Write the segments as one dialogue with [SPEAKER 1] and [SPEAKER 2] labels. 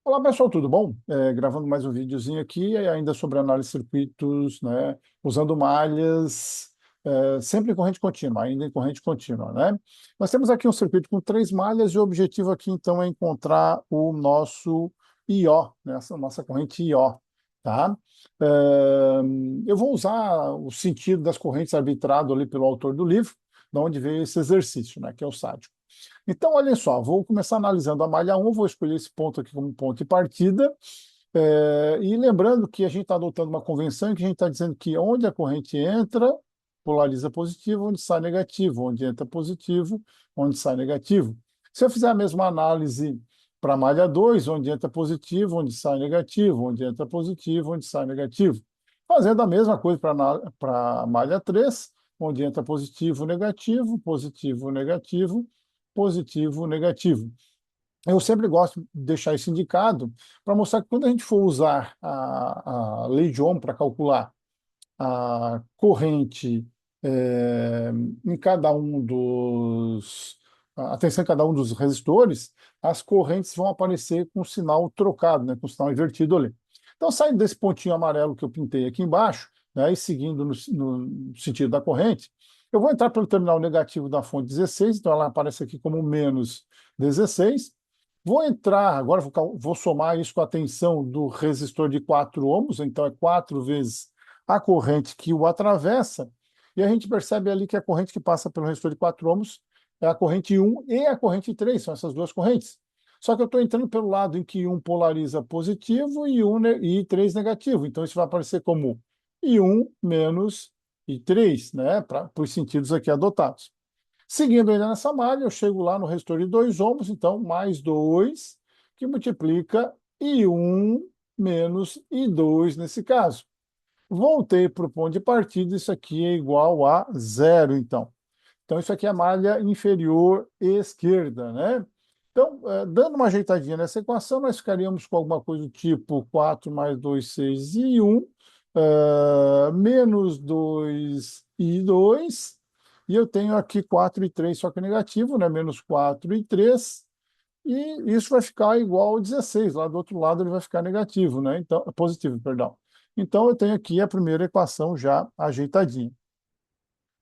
[SPEAKER 1] Olá pessoal, tudo bom? Gravando mais um videozinho aqui, ainda sobre análise de circuitos, né? Usando malhas, sempre em corrente contínua, ainda em corrente contínua, né? Nós temos aqui um circuito com três malhas e o objetivo aqui então é encontrar o nosso IO, né? Essa nossa corrente IO, tá? Eh, eu vou usar o sentido das correntes arbitrado ali pelo autor do livro, de onde veio esse exercício, né? Que é o sádio. Então, olha só, vou começar analisando a malha 1, vou escolher esse ponto aqui como ponto de partida, e lembrando que a gente está adotando uma convenção em que a gente está dizendo que onde a corrente entra, polariza positivo, onde sai negativo, onde entra positivo, onde sai negativo. Se eu fizer a mesma análise para a malha 2, onde entra positivo, onde sai negativo, onde entra positivo, onde sai negativo. Fazendo a mesma coisa para a malha 3, onde entra positivo, negativo, positivo, negativo, positivo, negativo. Eu sempre gosto de deixar isso indicado para mostrar que quando a gente for usar a lei de Ohm para calcular a corrente eh, em cada um dos a tensão em cada um dos resistores, as correntes vão aparecer com o sinal trocado, né, com o sinal invertido ali. Então, saindo desse pontinho amarelo que eu pintei aqui embaixo, né, e seguindo no sentido da corrente, eu vou entrar pelo terminal negativo da fonte 16, então ela aparece aqui como menos 16. Vou entrar, agora vou somar isso com a tensão do resistor de 4 ohms, então é 4 vezes a corrente que o atravessa, e a gente percebe ali que a corrente que passa pelo resistor de 4 ohms é a corrente 1 e a corrente 3, são essas duas correntes. Só que eu estou entrando pelo lado em que um polariza positivo e 3 negativo. Então isso vai aparecer como I1 menos I3, né, para os sentidos aqui adotados. Seguindo ainda nessa malha, eu chego lá no resistor de 2 ohms, então mais 2, que multiplica I1 menos I2 nesse caso. Voltei para o ponto de partida, isso aqui é igual a zero, então. Então, isso aqui é a malha inferior esquerda, né? Então, dando uma ajeitadinha nessa equação, nós ficaríamos com alguma coisa do tipo 4 mais 2, 6 e 1, menos 2 e 2, e eu tenho aqui 4 e 3, só que negativo, né? Menos 4 e 3, e isso vai ficar igual a 16. Lá do outro lado ele vai ficar negativo, né? Então, positivo, perdão. Então, eu tenho aqui a primeira equação já ajeitadinha.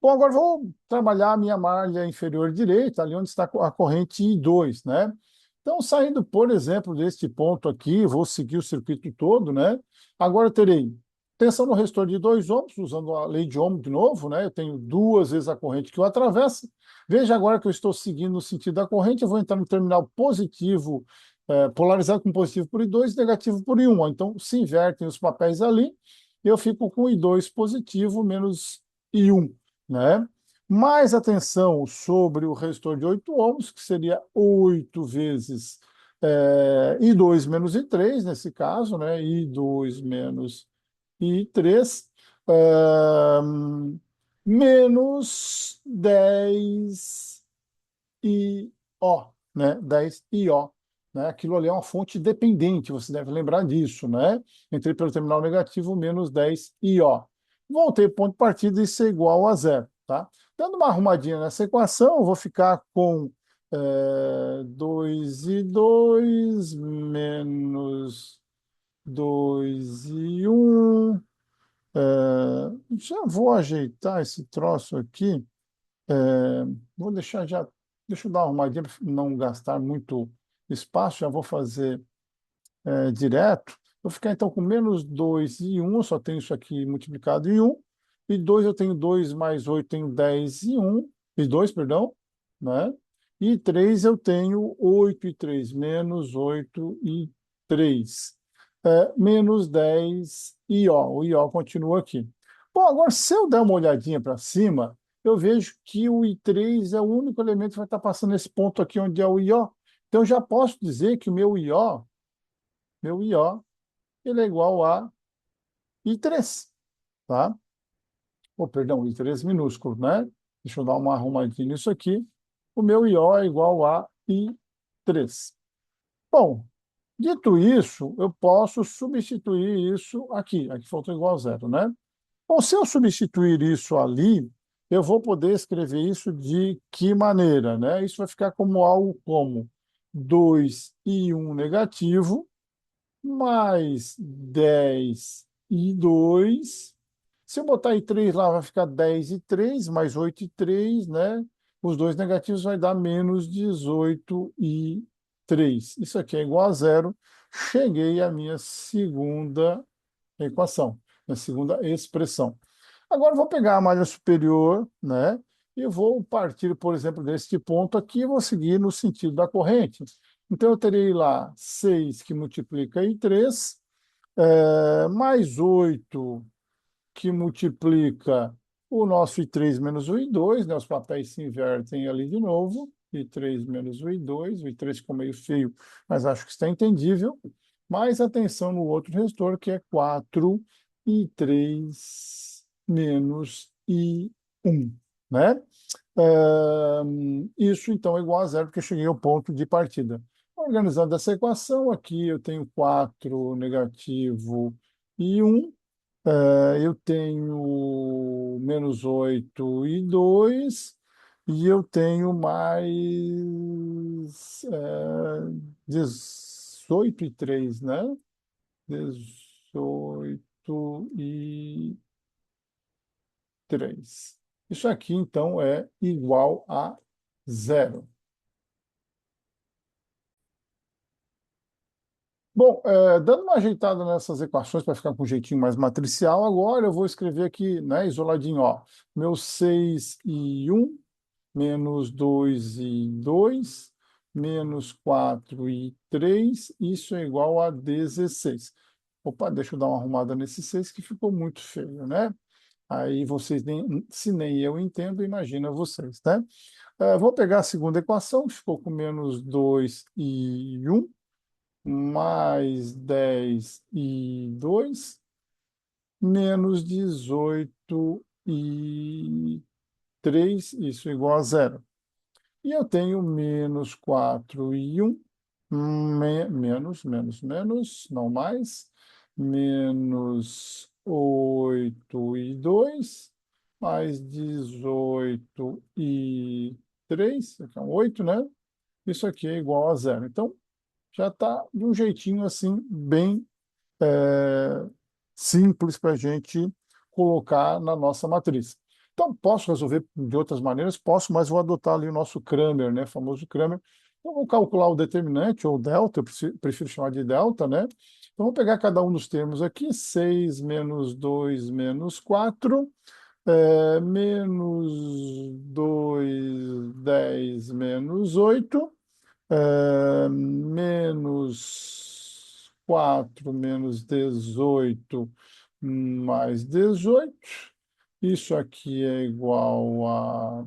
[SPEAKER 1] Bom, agora vou trabalhar a minha malha inferior direita, ali onde está a corrente I2, né? Então, saindo, por exemplo, deste ponto aqui, vou seguir o circuito todo, né? Agora eu terei tensão no resistor de 2 ohms, usando a lei de Ohm de novo, né? Eu tenho duas vezes a corrente que o atravessa. Veja agora que eu estou seguindo o sentido da corrente, eu vou entrar no terminal positivo, polarizado com positivo por I2 e negativo por I1. Então, se invertem os papéis ali, eu fico com I2 positivo menos I1, né? Mais atenção sobre o resistor de 8 ohms, que seria 8 vezes I2 menos I3, nesse caso, né? I2 menos I3, menos 10 IO, né? 10 IO. Né? Aquilo ali é uma fonte dependente, você deve lembrar disso, né? Entrei pelo terminal negativo, menos 10 IO. Voltei para o ponto de partida e isso é igual a zero, tá? Dando uma arrumadinha nessa equação, eu vou ficar com 2 e 2 menos 2 e 1. Já vou ajeitar esse troço aqui. É, vou deixar já. Deixa eu dar uma arrumadinha para não gastar muito espaço. Já vou fazer direto. Vou ficar então com menos 2 e 1. Eu só tenho isso aqui multiplicado em 1. E 2 eu tenho 2 mais 8, tenho 10 e 1. E 2, perdão. Né? E 3 eu tenho 8 e 3, menos 8 e 3. Menos 10 e o IO continua aqui. Bom, agora se eu der uma olhadinha para cima, eu vejo que o I3 é o único elemento que vai estar passando nesse ponto aqui onde é o IO. Então, eu já posso dizer que o meu IO, ele é igual a I3, tá? Oh, perdão, I3 minúsculo, né? Deixa eu dar uma arrumadinha nisso aqui. O meu IO é igual a I3. Bom, dito isso, eu posso substituir isso aqui. Aqui faltou igual a zero, né? Bom, se eu substituir isso ali, eu vou poder escrever isso de que maneira, né? Isso vai ficar como algo como 2 e 1 negativo, mais 10 e 2. Se eu botar aí 3 lá, vai ficar 10 e 3 mais 8 e 3, né? Os dois negativos vai dar menos 18 e 3. Isso aqui é igual a zero. Cheguei à minha segunda equação, minha segunda expressão. Agora eu vou pegar a malha superior, né? E vou partir, por exemplo, deste ponto aqui e vou seguir no sentido da corrente. Então eu terei lá 6 que multiplica em 3, mais 8 que multiplica o nosso I3 menos o I2, né? Os papéis se invertem ali de novo. I3 menos o I2, o I3 ficou meio feio, mas acho que está entendível. Mais atenção no outro resistor, que é 4 I3 menos I1, né? Isso então é igual a zero, porque eu cheguei ao ponto de partida. Organizando essa equação, aqui eu tenho 4 negativo e 1. Eu tenho menos 8 e 2 e eu tenho mais 18 e 3, né? 18 e 3. Isso aqui, então, é igual a zero. Bom, dando uma ajeitada nessas equações para ficar com um jeitinho mais matricial, agora eu vou escrever aqui, né, isoladinho, ó, meu 6 e 1 menos 2 e 2 menos 4 e 3 isso é igual a 16. Opa, deixa eu dar uma arrumada nesse 6 que ficou muito feio, né? Aí vocês, se nem eu entendo, imagina vocês, né? Vou pegar a segunda equação, que ficou com menos 2 e 1 mais 10 e 2 menos 18 e 3 isso é igual a zero. E eu tenho menos 4 e 1 menos, não mais, menos 8 e 2 mais 18 e 3 aqui é um 8, né? Isso aqui é igual a zero. Então, já está de um jeitinho assim, bem é, simples para a gente colocar na nossa matriz. Então, posso resolver de outras maneiras? Posso, mas vou adotar ali o nosso Kramer, né? Famoso Kramer. Então, vou calcular o determinante, ou delta, eu prefiro chamar de delta, né? Então, vou pegar cada um dos termos aqui, 6 menos 2 menos 4, menos 2 10 menos 8 menos 4 menos 18 mais 18. Isso aqui é igual a.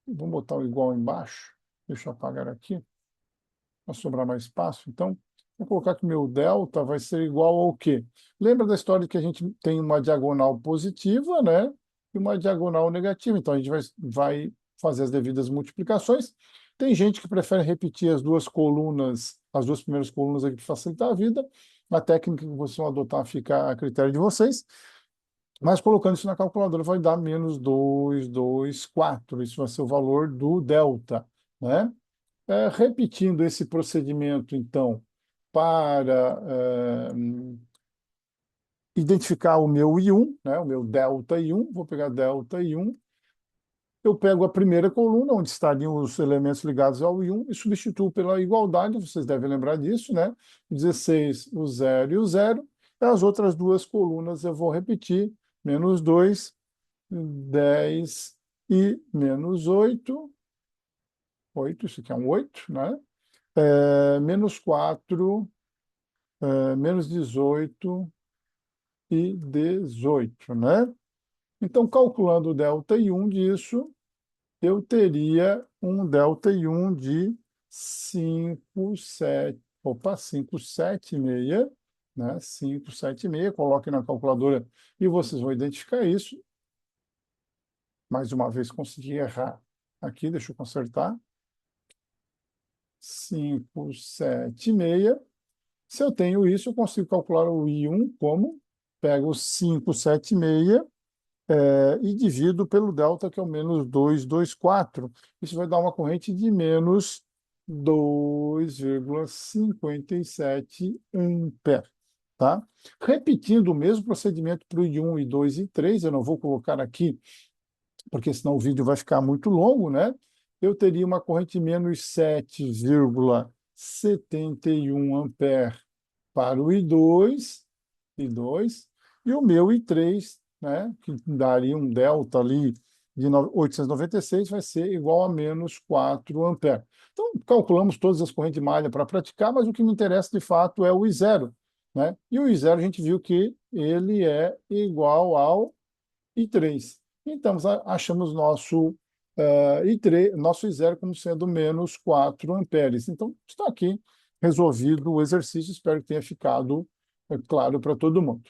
[SPEAKER 1] Vamos botar o igual embaixo. Deixa eu apagar aqui, para sobrar mais espaço. Então, vou colocar que meu delta vai ser igual ao quê? Lembra da história que a gente tem uma diagonal positiva, né? E uma diagonal negativa. Então, a gente vai fazer as devidas multiplicações. Tem gente que prefere repetir as duas colunas, as duas primeiras colunas aqui para facilitar a vida. A técnica que vocês vão adotar fica a critério de vocês. Mas colocando isso na calculadora vai dar menos 224. Isso vai ser o valor do delta, né? Repetindo esse procedimento, então, para identificar o meu I1, né, o meu delta I1, vou pegar delta I1, eu pego a primeira coluna, onde estariam os elementos ligados ao I1, e substituo pela igualdade, vocês devem lembrar disso, né? 16, o 0 e o 0. E as outras duas colunas eu vou repetir, menos 2, 10 e menos 8. 8, isso aqui é um 8, né? Menos 4, menos 18 e 18, né? Então, calculando o delta I1 disso, eu teria um delta I1 de 5,7, opa, 5,76, né? 5,76, coloque na calculadora e vocês vão identificar isso. Mais uma vez consegui errar aqui, deixa eu consertar. 5,76. Se eu tenho isso, eu consigo calcular o I1 como? Pego 5,76 e divido pelo delta, que é o menos 224. Isso vai dar uma corrente de menos 2,57 ampere, tá? Repetindo o mesmo procedimento para o I1, I2 e I3, eu não vou colocar aqui, porque senão o vídeo vai ficar muito longo, né? Eu teria uma corrente menos 7,71 ampere para o I2, e o meu I3, né, que daria um delta ali de 896, vai ser igual a menos 4 ampere. Então, calculamos todas as correntes de malha para praticar, mas o que me interessa de fato é o I0, né? E o I0 a gente viu que ele é igual ao I3. Então, achamos nosso I0 como sendo menos 4 amperes. Então, está aqui resolvido o exercício. Espero que tenha ficado claro para todo mundo.